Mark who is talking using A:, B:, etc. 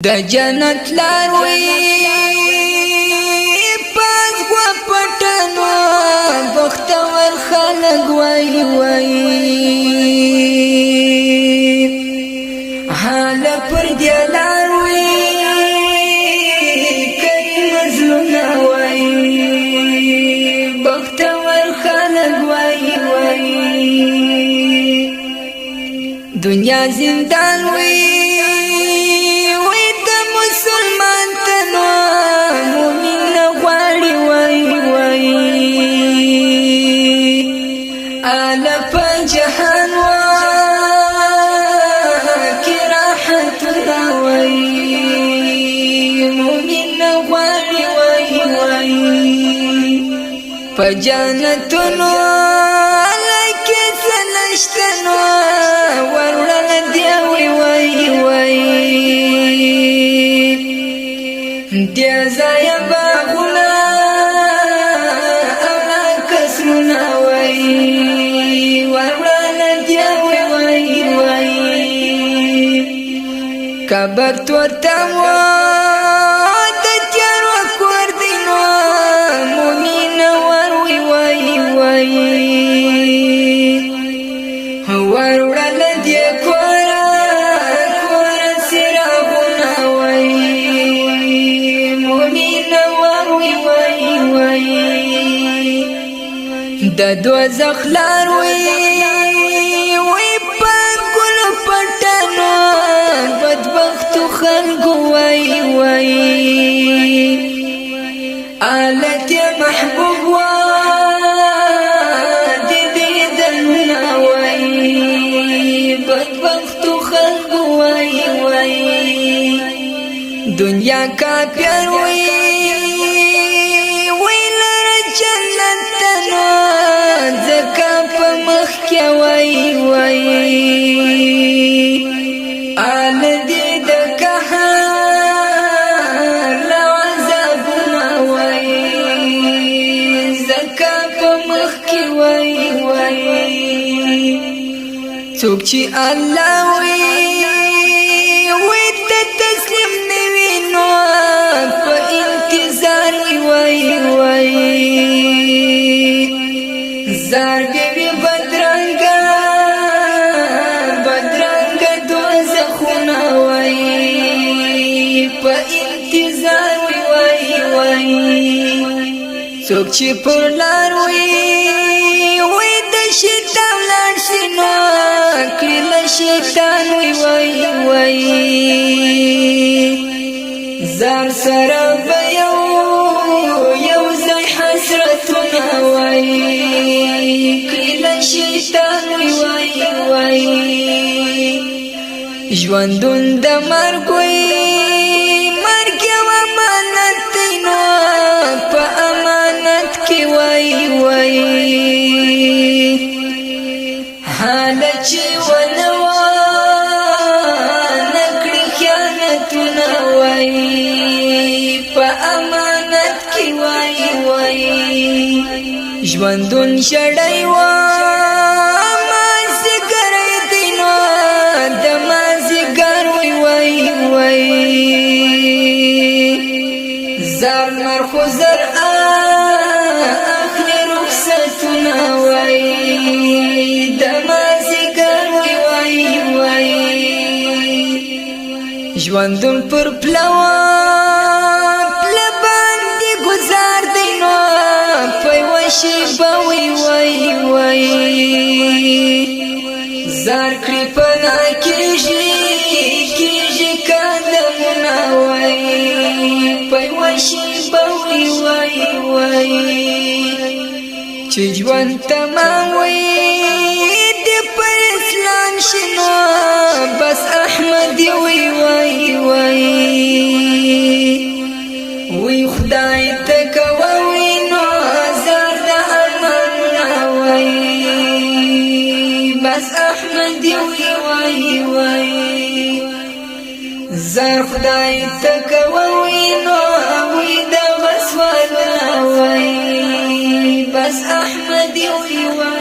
A: د جنت لاروي پاس غوا پټنو بختور خلق وای وای حال پر دی لاروي کوي مظلوم وای بختور خلق وای وای دنیا زندان وای فجانتنو لکه سنشتنو ورل دیوی وی وی دیزای باغونا اولا کسرونا وی ورل دیوی وی وی کبرت ورتمو د دوزخ لاروي وي پر ګل پټنو بدبخت خلق وای وای آلت محبوب وا د دې دلنا وای بدبخت خلق وای وای دنیا کا پیار وای وای وای آل دې د قهر لعذابنا وای زکا په مخ کې وای وای څوک چې الله وي وي ته تسلیم نه وینو په انتظار وای وای زار دې څوک چې پر لار وي وي د شیطان لار شنو کړي له شیطان وي وای وای زار سره به یو ځای حسرتونه وای کړي له شیطان وي وای وای ژوندون د مرګ وي مرګ یو امانت دی نو په وای وای حال چې ونوا نکړي خیانتونه وای په امانت کې وای وای ژوندون شړای وا مازیګر دینو د مازیګر وای وای وای زار مرخوزر ژوندون پر پلوا باندې گزار دینو پیوشي بوي وای وای زار کړي پنا کیږي قدمونه وای پیوشي بوي وای وای چې ژوند تمام وي د پر اسلام شنو بس احمد وی وای وای وی خدای تکوي نو زار د امان وای بس احمد وی وای وای زار خدای تکوي نو وی د وسوال وای بس احمد وی وای